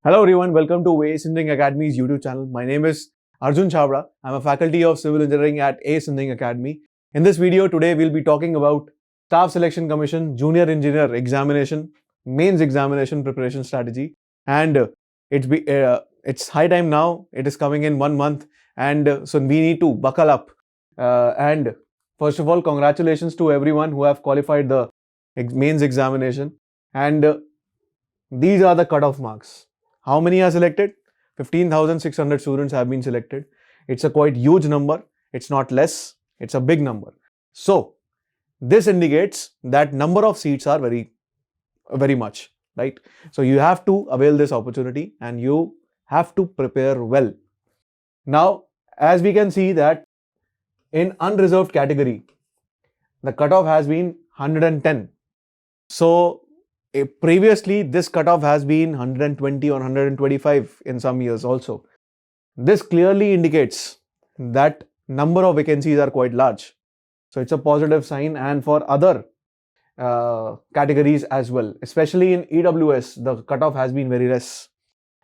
Hello everyone, welcome to ACE Engineering Academy's YouTube channel. My name is Arjun Chabra. I'm a faculty of Civil Engineering at ACE Engineering Academy. In this video today, we'll be talking about Staff Selection Commission Junior Engineer Examination, Mains Examination Preparation Strategy. And it's high time now. It is coming in 1 month, and so we need to buckle up. And first of all, congratulations to everyone who have qualified the mains examination. And these are the cutoff marks. How many are selected? 15,600 students have been selected. It's a quite huge number. It's not less. It's a big number. So this indicates that number of seats are very much, right? So you have to avail this opportunity and you have to prepare well. Now, as we can see that in unreserved category, the cutoff has been 110. So previously, this cutoff has been 120 or 125 in some years also. This clearly indicates that number of vacancies are quite large. So it's a positive sign, and for other categories as well, especially in EWS, the cutoff has been very less.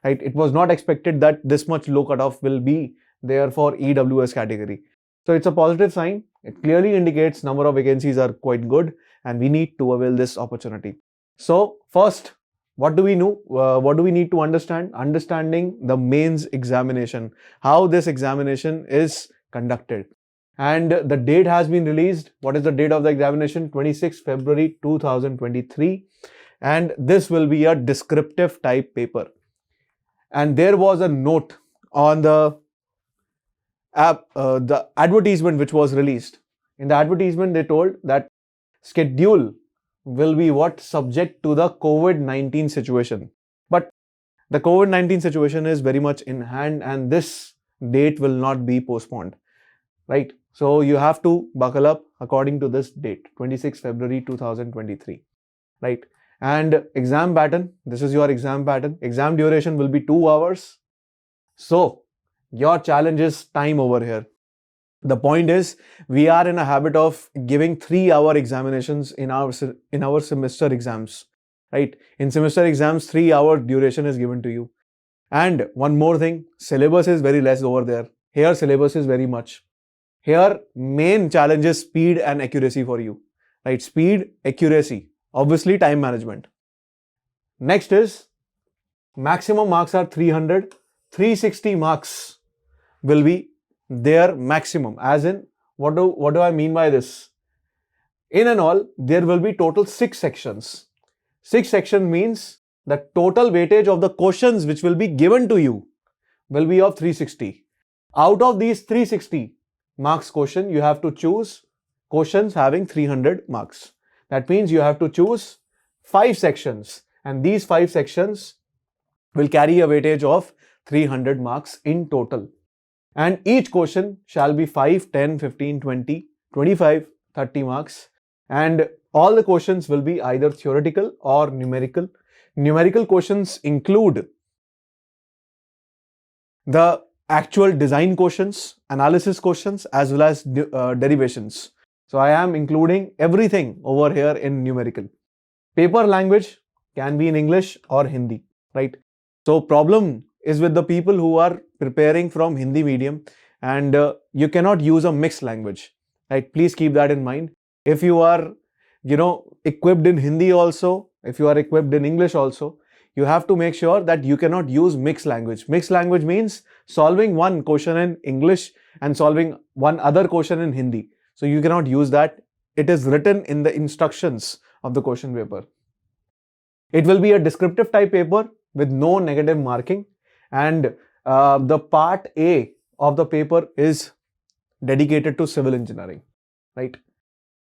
Right? It was not expected that this much low cutoff will be there for EWS category. So it's a positive sign. It clearly indicates number of vacancies are quite good, and we need to avail this opportunity. So first, what do we know? What do we need to understand? Understanding the mains examination, how this examination is conducted. And the date has been released. What is the date of the examination? 26 February 2023. And this will be a descriptive type paper. And there was a note on the advertisement which was released. In the advertisement, they told that schedule will be subject to the COVID-19 situation. But the COVID-19 situation is very much in hand, and this date will not be postponed, right? So you have to buckle up according to this date, 26 February 2023, right? And exam pattern, this is your exam pattern. Exam duration will be 2 hours. So your challenge is time over here. The point is, we are in a habit of giving 3-hour examinations in our semester exams, right? In semester exams, 3-hour duration is given to you. And one more thing, syllabus is very less over there. Here, syllabus is very much. Here, main challenge is speed and accuracy for you, right? Speed, accuracy, obviously time management. Next is, maximum marks are 300, 360 marks will be their maximum. As in, what do I mean by this? In and all, there will be total 6 sections. 6 sections means the total weightage of the questions which will be given to you will be of 360. Out of these 360 marks question, you have to choose questions having 300 marks. That means you have to choose 5 sections, and these 5 sections will carry a weightage of 300 marks in total. And each question shall be 5, 10, 15, 20, 25, 30 marks. And all the questions will be either theoretical or numerical. Numerical questions include the actual design questions, analysis questions, as well as derivations. So I am including everything over here in numerical. Paper language can be in English or Hindi, right? So problem is with the people who are preparing from Hindi medium, and you cannot use a mixed language, right? Please keep that in mind. If you are, equipped in Hindi also, if you are equipped in English also, you have to make sure that you cannot use mixed language. Mixed language means solving one question in English and solving one other question in Hindi. So you cannot use that. It is written in the instructions of the question paper. It will be a descriptive type paper with no negative marking. And the part A of the paper is dedicated to civil engineering, right?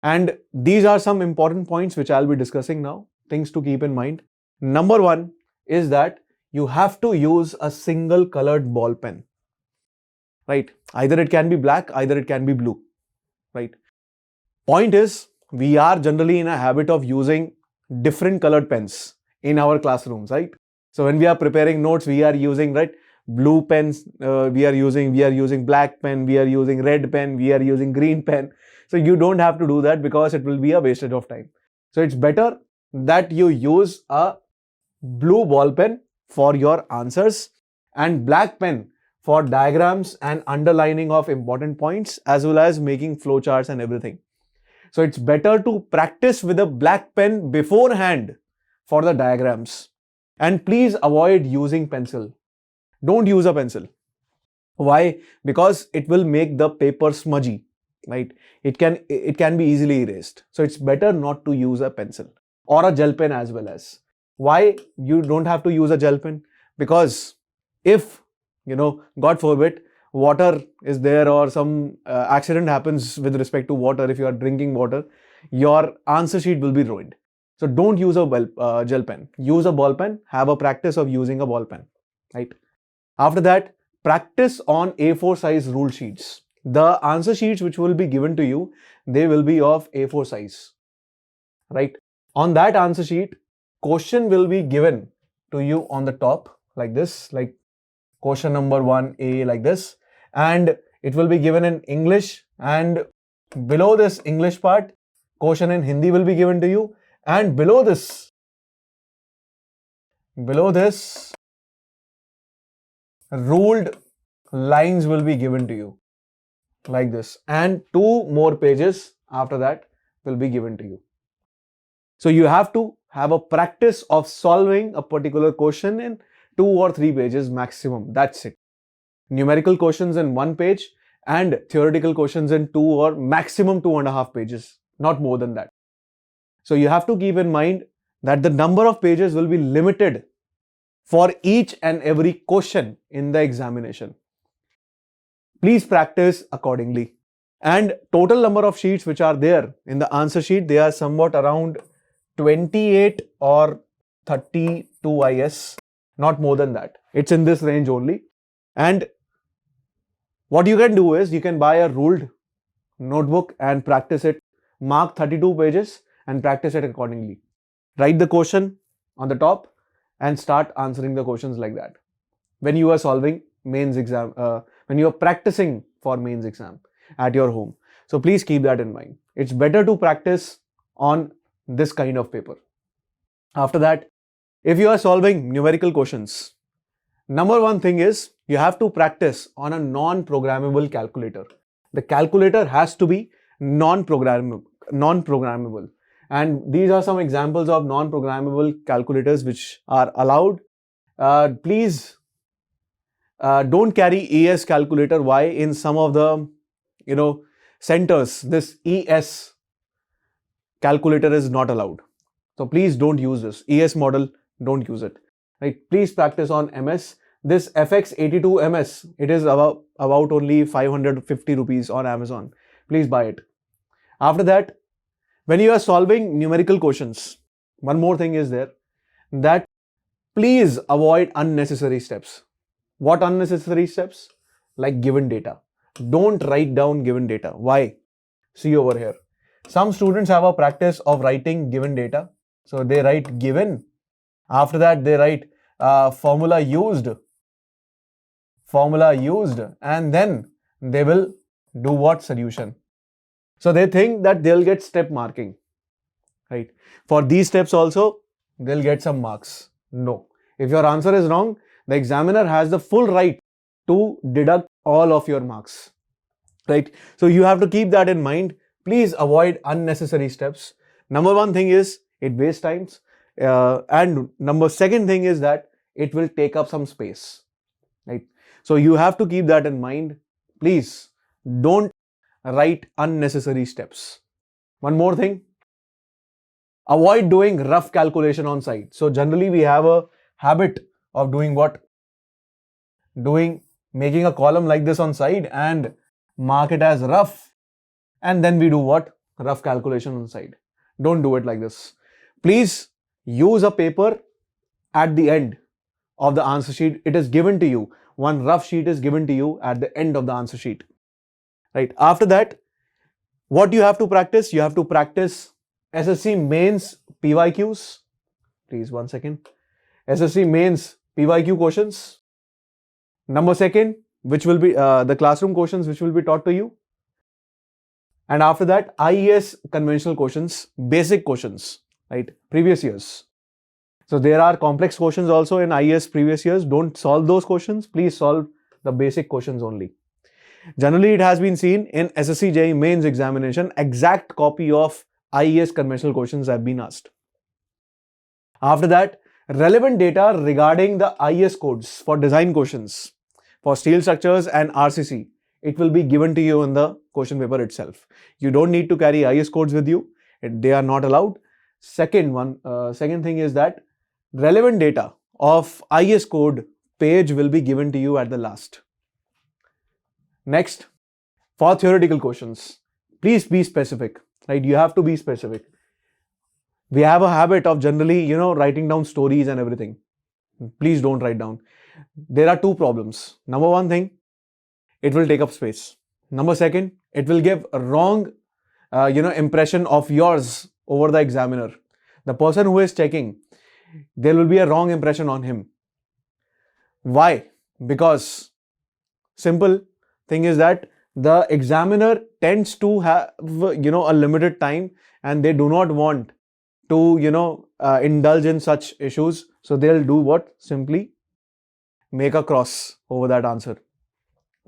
And these are some important points which I'll be discussing now, things to keep in mind. Number 1 is that you have to use a single colored ball pen, right? Either it can be black, either it can be blue, right? Point is, we are generally in a habit of using different colored pens in our classrooms, right? So when we are preparing notes, we are using, right, blue pens, we are using black pen, we are using red pen, we are using green pen. So you don't have to do that because it will be a wastage of time. So it's better that you use a blue ball pen for your answers, and black pen for diagrams and underlining of important points, as well as making flowcharts and everything. So it's better to practice with a black pen beforehand for the diagrams. And please avoid using pencil. Don't use a pencil. Why? Because it will make the paper smudgy, right? It can be easily erased. So it's better not to use a pencil or a gel pen as well as. Why you don't have to use a gel pen? Because if, God forbid, water is there or some accident happens with respect to water, if you are drinking water, your answer sheet will be ruined. So don't use a gel pen. Use a ball pen. Have a practice of using a ball pen, right? After that, practice on A4 size rule sheets. The answer sheets which will be given to you, they will be of A4 size, right? On that answer sheet, question will be given to you on the top like this, like question number 1A like this, and it will be given in English, and below this English part, question in Hindi will be given to you, and below this ruled lines will be given to you like this, and 2 more pages after that will be given to you. So you have to have a practice of solving a particular question in 2 or 3 pages maximum. That's it. Numerical questions in 1 page and theoretical questions in 2 or maximum 2.5 pages, not more than that. So you have to keep in mind that the number of pages will be limited for each and every question in the examination. Please practice accordingly. And total number of sheets which are there in the answer sheet, they are somewhat around 28 or 32 IS, not more than that. It's in this range only. And what you can do is you can buy a ruled notebook and practice it. Mark 32 pages and practice it accordingly. Write the question on the top and start answering the questions like that. When you are solving mains exam, when you are practicing for mains exam at your home. So please keep that in mind. It's better to practice on this kind of paper. After that, if you are solving numerical questions, number one thing is you have to practice on a non-programmable calculator. The calculator has to be non-programmable. And these are some examples of non-programmable calculators which are allowed. Please don't carry ES calculator. Why? In some of the centers, this ES calculator is not allowed. So please don't use this. ES model, don't use it. Right? Please practice on MS. This FX82 MS, it is about only 550 rupees on Amazon. Please buy it. After that, when you are solving numerical questions, one more thing is there, that please avoid unnecessary steps. What unnecessary steps? Like given data. Don't write down given data. Why? See over here. Some students have a practice of writing given data. So they write given. After that, they write formula used, and then they will do what? Solution. So they think that they'll get step marking, right? For these steps also, they'll get some marks. No. If your answer is wrong, the examiner has the full right to deduct all of your marks, right? So you have to keep that in mind. Please avoid unnecessary steps. Number one thing is it wastes times. And second thing is that it will take up some space, right? So you have to keep that in mind. Please don't write unnecessary steps. One more thing, avoid doing rough calculation on site. So generally we have a habit of doing what? Making a column like this on side and mark it as rough, and then we do what? Rough calculation on side. Don't do it like this. Please use a paper at the end of the answer sheet. It is given to you. One rough sheet is given to you at the end of the answer sheet. Right. After that, what you have to practice? You have to practice SSC mains PYQs. Please, 1 second. SSC mains PYQ questions. Number second, which will be the classroom questions which will be taught to you. And after that, IES conventional questions, basic questions, right? Previous years. So there are complex questions also in IES previous years. Don't solve those questions. Please solve the basic questions only. Generally, it has been seen in SSC JE mains examination, exact copy of IES conventional questions have been asked. After that, relevant data regarding the IES codes for design questions for steel structures and RCC, it will be given to you in the question paper itself. You don't need to carry IES codes with you. They are not allowed. Second thing is that relevant data of IES code page will be given to you at the last. Next, for theoretical questions, please be specific, right? You have to be specific. We have a habit of generally, writing down stories and everything. Please don't write down. There are two problems. Number one thing, it will take up space. Number second, it will give a wrong, impression of yours over the examiner. The person who is checking, there will be a wrong impression on him. Why? Because simple thing is that the examiner tends to have, a limited time, and they do not want to, indulge in such issues. So they'll do what? Simply make a cross over that answer.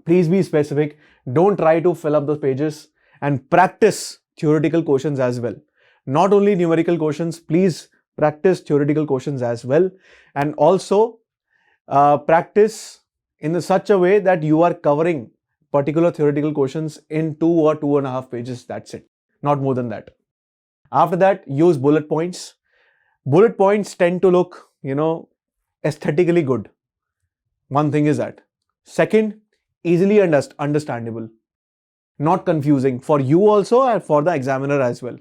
Please be specific. Don't try to fill up those pages, and practice theoretical questions as well. Not only numerical questions, please practice theoretical questions as well. And also practice in such a way that you are covering particular theoretical questions in 2 or 2.5 pages. That's it. Not more than that. After that, use bullet points. Bullet points tend to look, aesthetically good. One thing is that. Second, easily understandable. Not confusing for you also and for the examiner as well.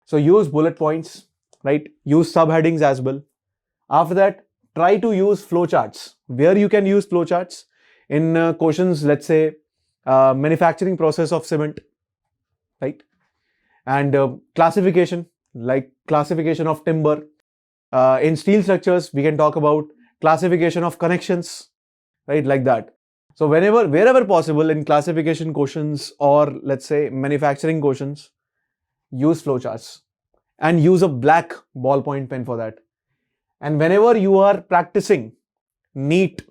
So use bullet points, right? Use subheadings as well. After that, try to use flowcharts. Where you can use flowcharts? In questions, let's say, manufacturing process of cement, right? And classification, like classification of timber. In steel structures, we can talk about classification of connections, right? Like that. So wherever possible in classification questions or let's say manufacturing questions, use flowcharts and use a black ballpoint pen for that. And whenever you are practicing neat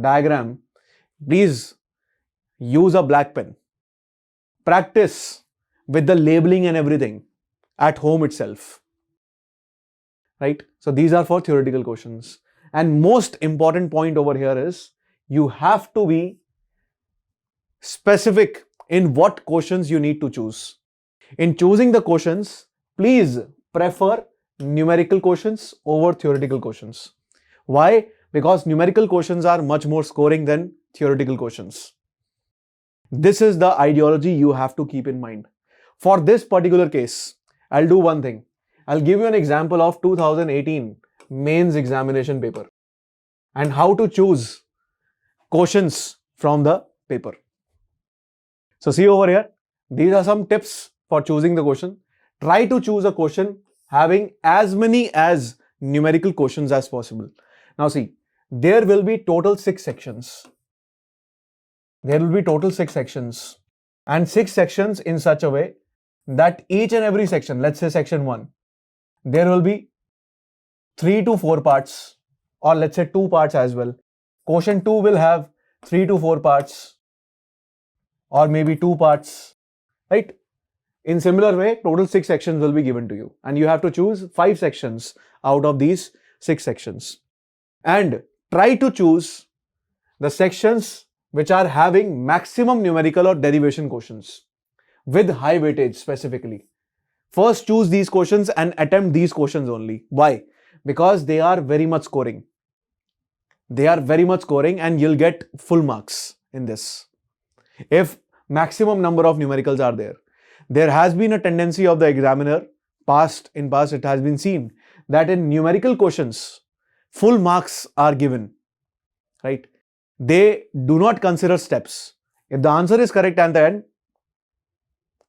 diagram, please use a black pen. Practice with the labeling and everything at home itself, right? So these are for theoretical questions. And most important point over here is you have to be specific in what questions you need to choose. In choosing the questions, please prefer numerical questions over theoretical questions. Why? Because numerical questions are much more scoring than theoretical questions. This is the ideology you have to keep in mind. For this particular case, I'll do one thing. I'll give you an example of 2018 mains examination paper and how to choose questions from the paper. So see over here, these are some tips for choosing the question. Try to choose a question having as many as numerical questions as possible. Now see, there will be total 6 sections. There will be total 6 sections and 6 sections in such a way that each and every section, let's say section 1, there will be 3 to 4 parts, or let's say 2 parts as well. Question 2 will have 3 to 4 parts or maybe 2 parts, right? In similar way, total 6 sections will be given to you and you have to choose 5 sections out of these 6 sections. And try to choose the sections which are having maximum numerical or derivation questions with high weightage specifically. First choose these questions and attempt these questions only. Why? Because they are very much scoring. They are very much scoring and you'll get full marks in this. If maximum number of numericals are there. There has been a tendency of the examiner, in past it has been seen that in numerical questions, full marks are given, right? They do not consider steps. If the answer is correct at the end,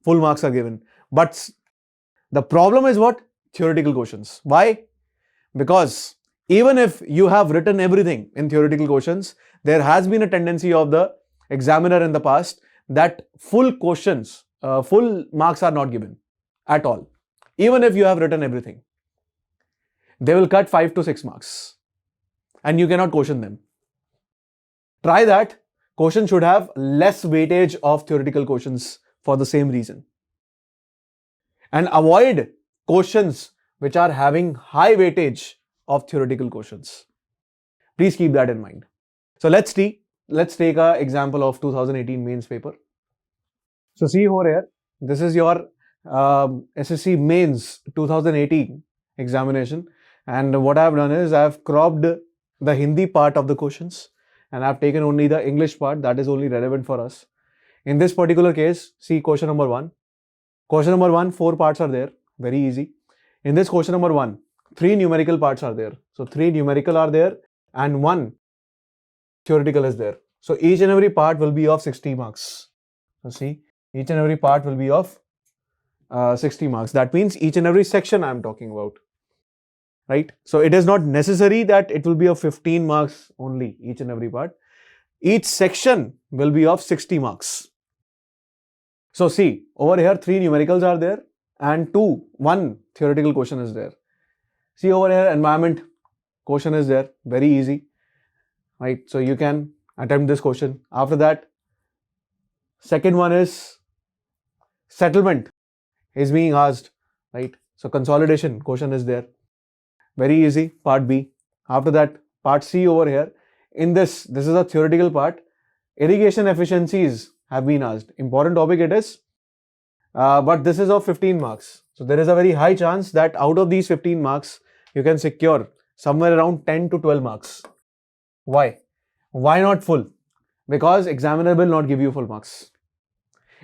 full marks are given. But the problem is what? Theoretical questions. Why? Because even if you have written everything in theoretical questions, there has been a tendency of the examiner in the past that full marks are not given at all, even if you have written everything. they will cut 5 to 6 marks and you cannot question them. Try that. Question should have less weightage of theoretical questions for the same reason. And avoid questions which are having high weightage of theoretical questions. Please keep that in mind. So let's take an example of 2018 mains paper. So see over here, this is your SSC mains 2018 examination, and what I have done is I have cropped the Hindi part of the questions and I have taken only the English part that is only relevant for us. In this particular case, see question number 1. Question number 1, 4 parts are there, very easy. In this question number 1, 3 numerical parts are there. So 3 numerical are there and 1 theoretical is there. So each and every part will be of 60 marks. So see, each and every part will be of 60 marks. That means each and every section I am talking about. Right? So it is not necessary that it will be of 15 marks only, each and every part. Each section will be of 60 marks. So see, over here 3 numericals are there and 1 theoretical question is there. See over here, environment question is there, very easy. Right? So you can attempt this question. After that, second one is settlement is being asked. Right? So consolidation question is there. Very easy, part B. After that, part C over here. In this is a theoretical part. Irrigation efficiencies have been asked. Important topic it is. But this is of 15 marks. So there is a very high chance that out of these 15 marks, you can secure somewhere around 10 to 12 marks. Why? Why not full? Because examiner will not give you full marks.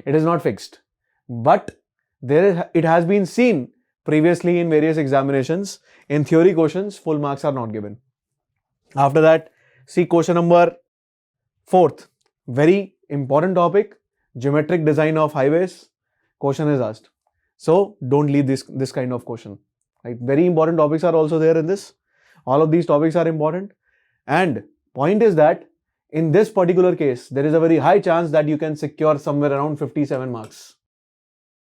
It is not fixed. But it has been seen previously in various examinations, in theory questions, full marks are not given. After that, see question number 4th, very important topic, geometric design of highways, question is asked. So don't leave this kind of question. Right? Very important topics are also there in this. All of these topics are important. And point is that in this particular case, there is a very high chance that you can secure somewhere around 57 marks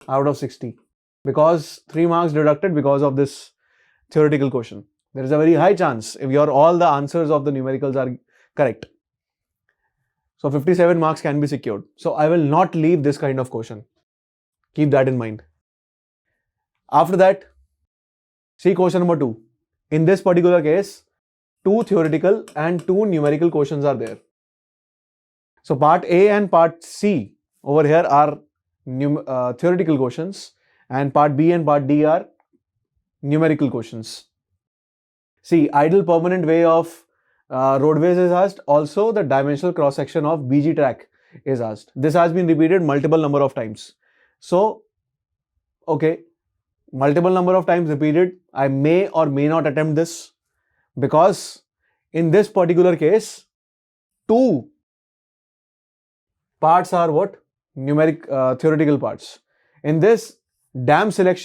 out of 60. Because 3 marks deducted because of this theoretical question. There is a very high chance if all the answers of the numericals are correct. So 57 marks can be secured. So I will not leave this kind of question. Keep that in mind. After that, see question number 2. In this particular case, 2 theoretical and 2 numerical questions are there. So part A and part C over here are theoretical questions. And part B and part D are numerical questions. See, ideal permanent way of roadways is asked. Also, the dimensional cross section of BG track is asked. This has been repeated multiple number of times. So, okay, multiple number of times repeated. I may or may not attempt this because in this particular case, 2 parts are what? Theoretical parts. In this, dam site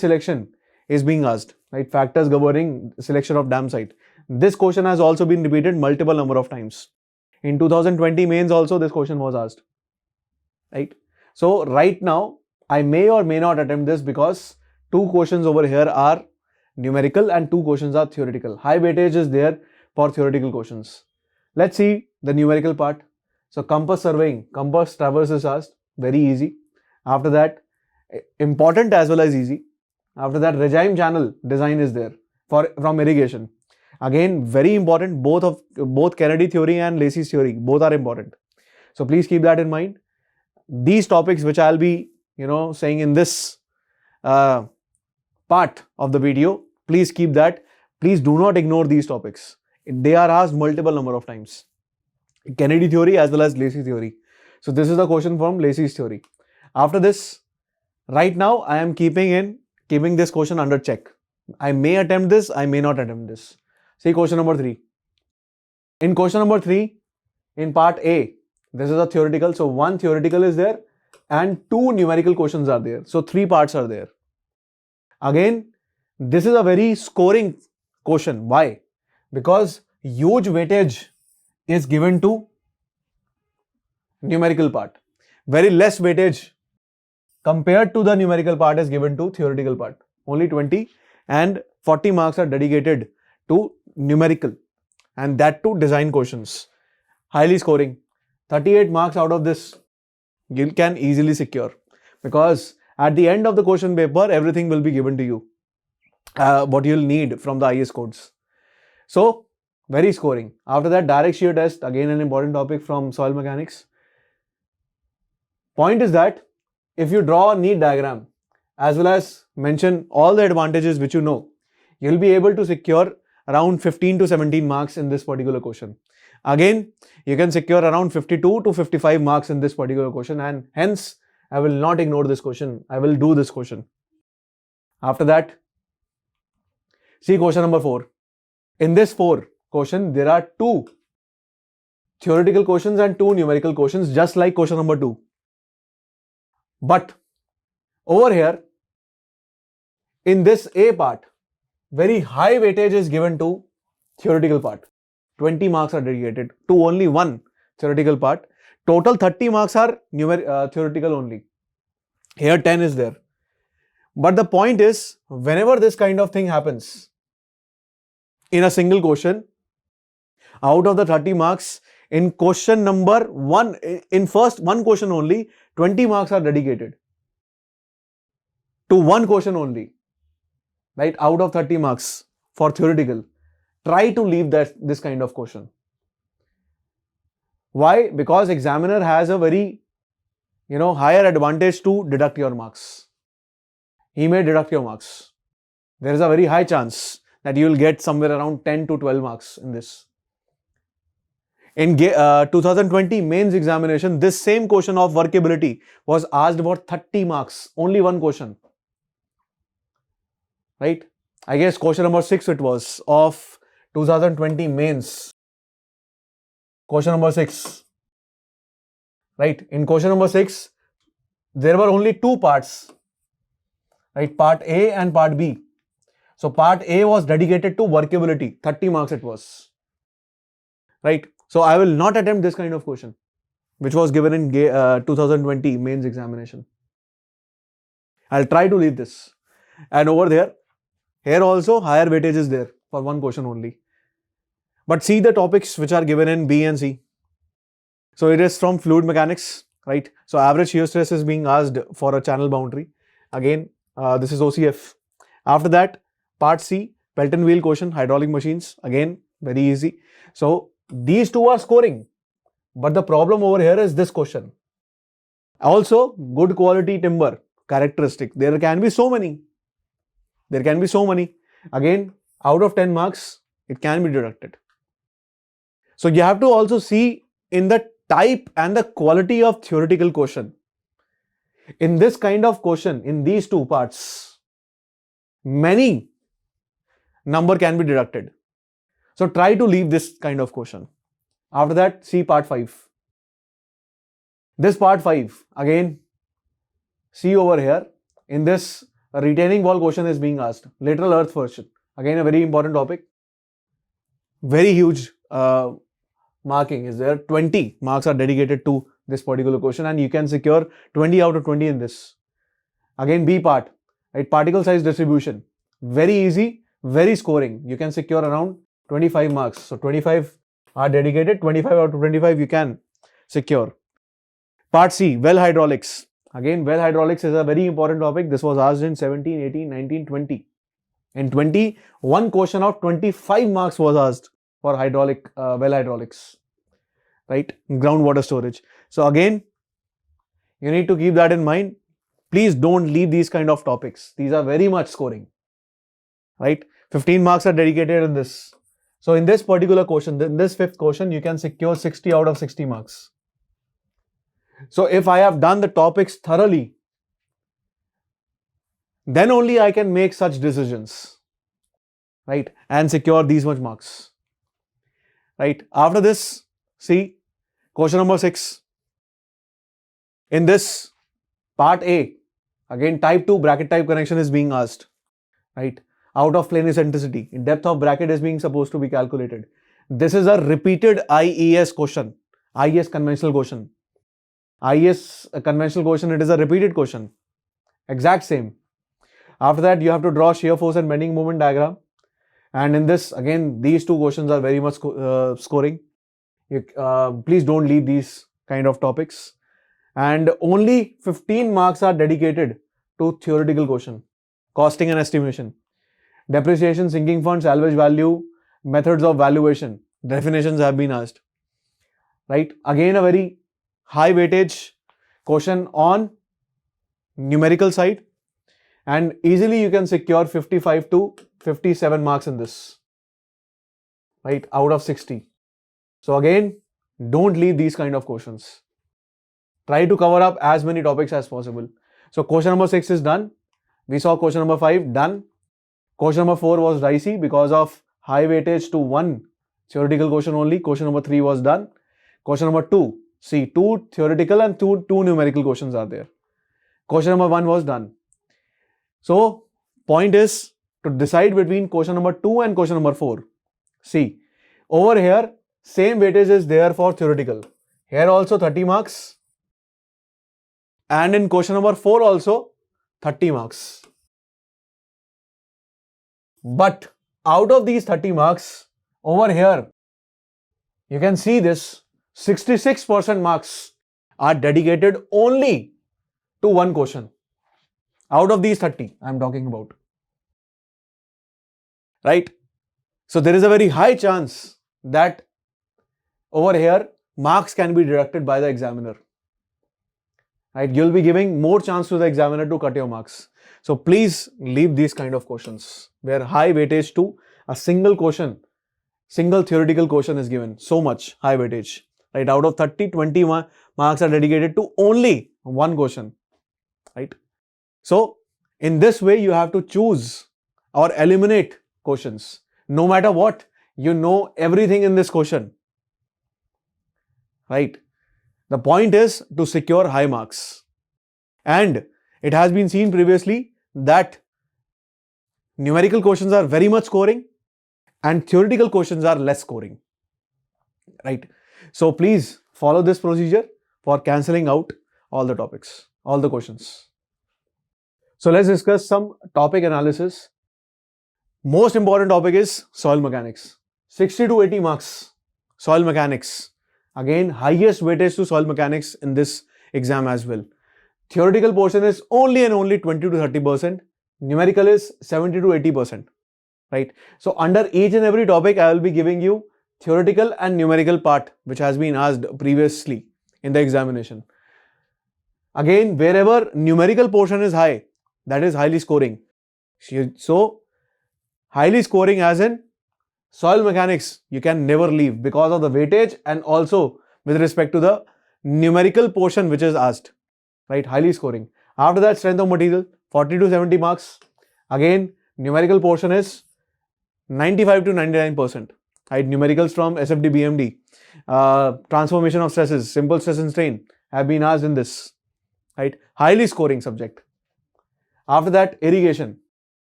selection is being asked, right? Factors governing selection of dam site. This question has also been repeated multiple number of times. In 2020 mains also this question was asked, right? So right now I may or may not attempt this because 2 questions over here are numerical and 2 questions are theoretical. High weightage is there for theoretical questions. Let's see the numerical part. So compass surveying, compass traverse is asked, very easy. After that, important as well as easy. After that, regime channel design is there from irrigation. Again, very important. Both Kennedy theory and Lacey's theory, both are important. So please keep that in mind. These topics which I'll be, saying in this part of the video, please keep that. Please do not ignore these topics. They are asked multiple number of times. Kennedy theory as well as Lacey theory. So this is the question from Lacey's theory. After this, right now I am keeping this question under check. I may attempt this, I may not attempt this. See question number 3. In question number 3, in part A, this is a theoretical. So 1 theoretical is there and 2 numerical questions are there. So 3 parts are there. Again, this is a very scoring question. Why? Because huge weightage is given to numerical part. Very less weightage compared to the numerical part is given to theoretical part. Only 20. and 40 marks are dedicated to numerical, and that too design questions. Highly scoring. 38 marks out of this you can easily secure, because at the end of the question paper everything will be given to you, what you'll need from the IS codes. So very scoring. After that, direct shear test, again an important topic from soil mechanics. Point is that if you draw a neat diagram as well as mention all the advantages which you know, you'll be able to secure around 15 to 17 marks in this particular question. Again, you can secure around 52 to 55 marks in this particular question, and hence I will not ignore this question. I will do this question. After that, see question number 4. In this 4 question, there are 2 theoretical questions and 2 numerical questions, just like question number 2. But over here, in this A part, very high weightage is given to theoretical part. 20 marks are dedicated to only one theoretical part. Total 30 marks are theoretical only. Here 10 is there. But the point is, whenever this kind of thing happens in a single question, out of the 30 marks, in question number 1, in first one question only, 20 marks are dedicated to one question only, right? Out of 30 marks for theoretical. Try to leave this kind of question. Why? Because examiner has a very, higher advantage to deduct your marks. He may deduct your marks. There is a very high chance that you will get somewhere around 10 to 12 marks in this. In 2020 mains examination, this same question of workability was asked for 30 marks. Only one question. Right? I guess question number 6 it was of 2020 mains. Question number 6. Right? In question number 6, there were only 2 parts. Right? Part A and part B. So part A was dedicated to workability. 30 marks it was. Right? So I will not attempt this kind of question, which was given in 2020 mains examination. I'll try to leave this. And over there, here also higher weightage is there for one question only. But see the topics which are given in B and C. So it is from fluid mechanics, right? So average shear stress is being asked for a channel boundary. Again, this is OCF. After that, part C, Pelton wheel question, hydraulic machines. Again, very easy. So these 2 are scoring. But the problem over here is this question. Also, good quality timber characteristic. There can be so many. Again, out of 10 marks, it can be deducted. So you have to also see in the type and the quality of theoretical question. In this kind of question, in these 2 parts, many number can be deducted. So try to leave this kind of question. After that, see part 5. This part 5, again, see over here, in this a retaining wall question is being asked. Lateral earth version. Again, a very important topic. Very huge marking is there. 20 marks are dedicated to this particular question, and you can secure 20 out of 20 in this. Again, B part, right? Particle size distribution. Very easy, very scoring. You can secure around 25 marks. So 25 are dedicated, 25 out of 25 you can secure. Part C, well hydraulics. Again, well hydraulics is a very important topic. This was asked in 17, 18, 19, 20. In 20, one question of 25 marks was asked for hydraulic, well hydraulics, right? Groundwater storage. So again, you need to keep that in mind. Please don't leave these kind of topics. These are very much scoring, right? 15 marks are dedicated in this. So in this particular question, in this 5th question, you can secure 60 out of 60 marks. So if I have done the topics thoroughly, then only I can make such decisions, right? And secure these much marks, right? After this, see question number 6. In this part A, again type 2 bracket type connection is being asked, right? Out of plane eccentricity, depth of bracket is being supposed to be calculated. This is a repeated IES question, IES conventional question. IES conventional question, it is a repeated question, exact same. After that, you have to draw shear force and bending moment diagram. And in this, again, these two questions are very much scoring. Please don't leave these kind of topics. And only 15 marks are dedicated to theoretical question, costing and estimation, depreciation, sinking fund, salvage value, methods of valuation, definitions have been asked. Right? Again, a very high weightage question on numerical side, and easily you can secure 55 to 57 marks in this, right, out of 60. So again, don't leave these kind of questions. Try to cover up as many topics as possible. So question number 6 is done. We saw question number 5 done. Question number 4 was dicey because of high weightage to one theoretical question only. Question number 3 was done. Question number 2, see, 2 theoretical and two numerical questions are there. Question number 1 was done. So point is to decide between question number 2 and question number 4. See, over here, same weightage is there for theoretical. Here also 30 marks. And in question number 4 also 30 marks. But out of these 30 marks, over here, you can see this 66% marks are dedicated only to one question. Out of these 30, I am talking about. Right? So there is a very high chance that over here, marks can be deducted by the examiner. Right? You'll be giving more chance to the examiner to cut your marks. So please leave these kind of questions where high weightage to a single question, single theoretical question is given. So much high weightage. Right? Out of 30, 20 marks are dedicated to only one question. Right? So in this way, you have to choose or eliminate questions. No matter what, you know everything in this question. Right? The point is to secure high marks. And it has been seen previously that numerical questions are very much scoring and theoretical questions are less scoring. Right? So please follow this procedure for cancelling out all the topics, all the questions. So let's discuss some topic analysis. Most important topic is soil mechanics. 60 to 80 marks, soil mechanics. Again, highest weightage to soil mechanics in this exam as well. Theoretical portion is only and only 20 to 30%. Numerical is 70 to 80%. Right? So under each and every topic, I will be giving you theoretical and numerical part which has been asked previously in the examination. Again, wherever numerical portion is high, that is highly scoring. So highly scoring as in soil mechanics, you can never leave because of the weightage and also with respect to the numerical portion which is asked. Right? Highly scoring. After that, strength of material, 40 to 70 marks. Again, numerical portion is 95 to 99%. Right? Numericals from SFD, BMD, transformation of stresses, simple stress and strain have been asked in this. Right? Highly scoring subject. After that, irrigation.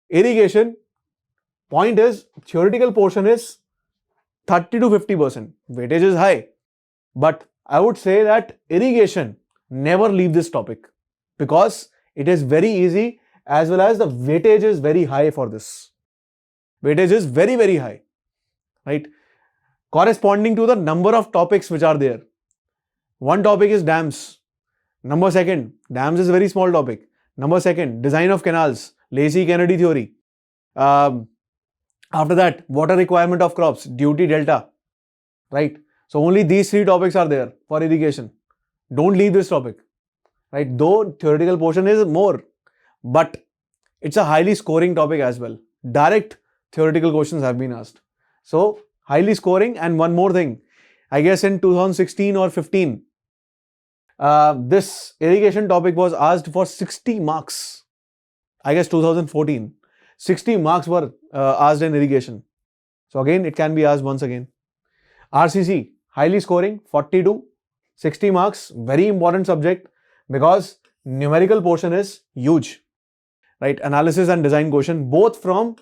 Irrigation, point is theoretical portion is 30 to 50%. Weightage is high. But I would say that irrigation, never leave this topic because it is very easy as well as the weightage is very high for this. Weightage is very, very high. Right? Corresponding to the number of topics which are there. One topic is dams. Number second, dams is a very small topic. Number second, design of canals, Lacey-Kennedy theory. After that, water requirement of crops, duty delta. Right? So only these 3 topics are there for irrigation. Don't leave this topic. Right? Though theoretical portion is more, but it's a highly scoring topic as well. Direct theoretical questions have been asked. So highly scoring. And one more thing, I guess in 2016 or 15, this irrigation topic was asked for 60 marks. I guess 2014. 60 marks were asked in irrigation. So again, it can be asked once again. RCC, highly scoring, 40 to 60 marks. Very important subject because numerical portion is huge. Right? Analysis and design question, both from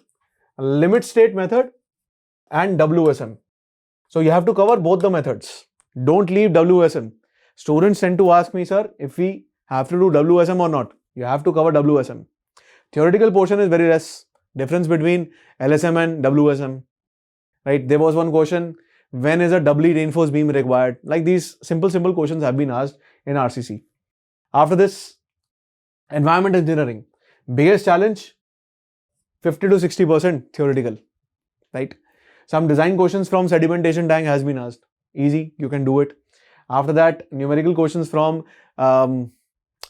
limit state method and WSM. So you have to cover both the methods. Don't leave WSM. Students tend to ask me, sir, if we have to do WSM or not. You have to cover WSM. Theoretical portion is very less. Difference between LSM and WSM. Right? There was one question, when is a doubly reinforced beam required? Like these simple questions have been asked in RCC. After this, environment engineering. Biggest challenge, 50 to 60% theoretical. Right? Some design questions from sedimentation tank has been asked. Easy, you can do it. After that, numerical questions from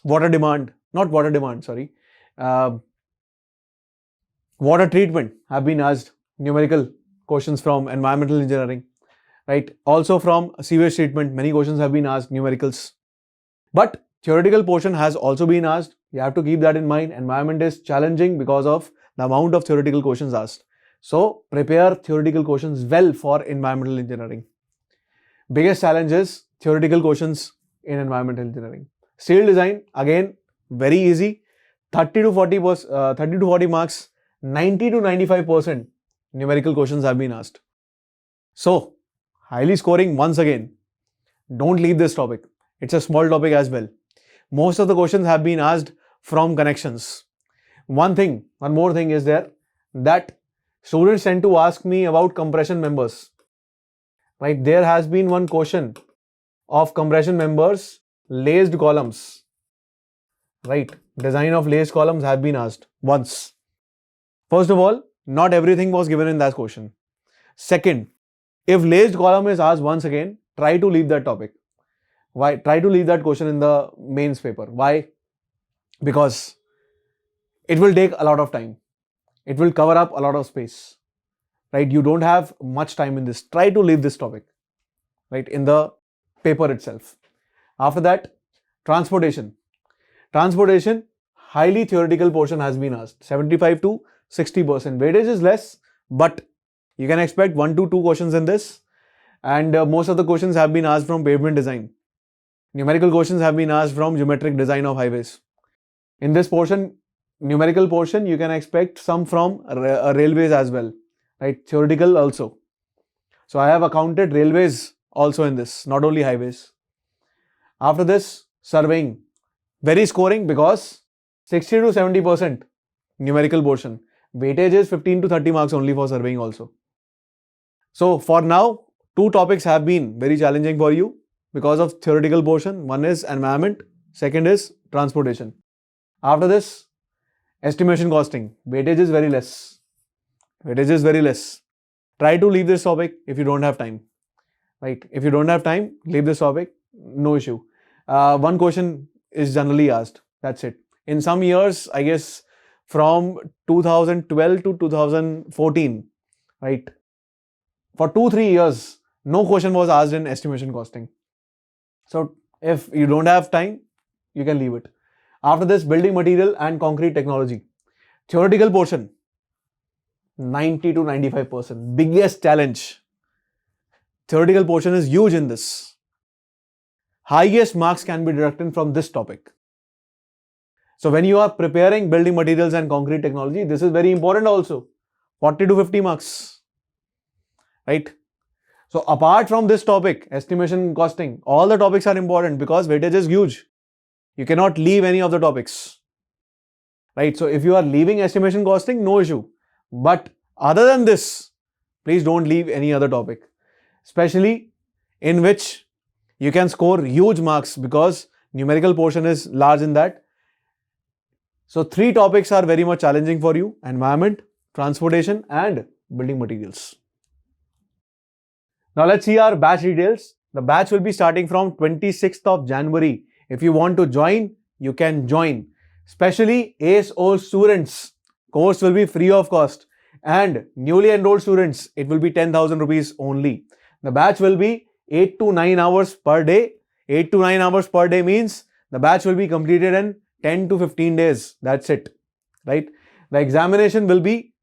water treatment have been asked. Numerical questions from environmental engineering, right? Also from sewage treatment, many questions have been asked, numericals. But theoretical portion has also been asked. You have to keep that in mind. Environment is challenging because of the amount of theoretical questions asked. So prepare theoretical questions well for environmental engineering. Biggest challenge is theoretical questions in environmental engineering. Steel design, again, very easy. 30 to 40 marks, 90 to 95% numerical questions have been asked. So, highly scoring once again. Don't leave this topic. It's a small topic as well. Most of the questions have been asked from connections. One more thing is there, that students tend to ask me about compression members. Right? There has been one question of compression members, laced columns. Right? Design of laced columns have been asked once. First of all, not everything was given in that question. Second, if laced column is asked once again, try to leave that topic. Why? Try to leave that question in the mains paper. Why? Because it will take a lot of time. It will cover up a lot of space. Right? You don't have much time in this. Try to leave this topic, right, in the paper itself. After that, transportation. Transportation, highly theoretical portion has been asked. 75 to 60%. Weightage is less, but you can expect 1 to 2 questions in this. And most of the questions have been asked from pavement design. Numerical questions have been asked from geometric design of highways. In this portion, numerical portion, you can expect some from railways as well. Right? Theoretical also. So I have accounted railways also in this, not only highways. After this, surveying. Very scoring because 60 to 70% numerical portion. Weightage is 15 to 30 marks only for surveying also. So for now, 2 topics have been very challenging for you because of theoretical portion. One is environment, second is transportation. After this, estimation costing. Weightage is very less. Try to leave this topic if you don't have time. Right? If you don't have time, leave this topic, no issue. One question is generally asked. That's it. In some years, I guess from 2012 to 2014, right? For 2-3 years, no question was asked in estimation costing. So if you don't have time, you can leave it. After this, building material and concrete technology. Theoretical portion, 90 to 95%. Biggest challenge. Theoretical portion is huge in this. Highest marks can be deducted from this topic. So when you are preparing building materials and concrete technology, this is very important also. 40 to 50 marks. Right? So apart from this topic, estimation costing, all the topics are important because weightage is huge. You cannot leave any of the topics. Right? So if you are leaving estimation costing, no issue. But other than this, please don't leave any other topic. Especially in which you can score huge marks because numerical portion is large in that. So 3 topics are very much challenging for you: environment, transportation and building materials. Now let's see our batch details. The batch will be starting from 26th of January. If you want to join, you can join. Especially ASO students, course will be free of cost. And newly enrolled students, it will be 10,000 rupees only. The batch will be 8 to 9 hours per day. 8 to 9 hours per day means the batch will be completed in 10 to 15 days. That's it. Right? The examination will be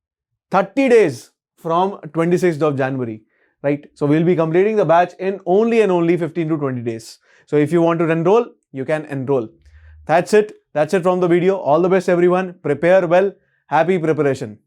30 days from 26th of January. Right? So we'll be completing the batch in only 15 to 20 days. So if you want to enroll, you can enroll. That's it. That's it from the video. All the best everyone. Prepare well. Happy preparation.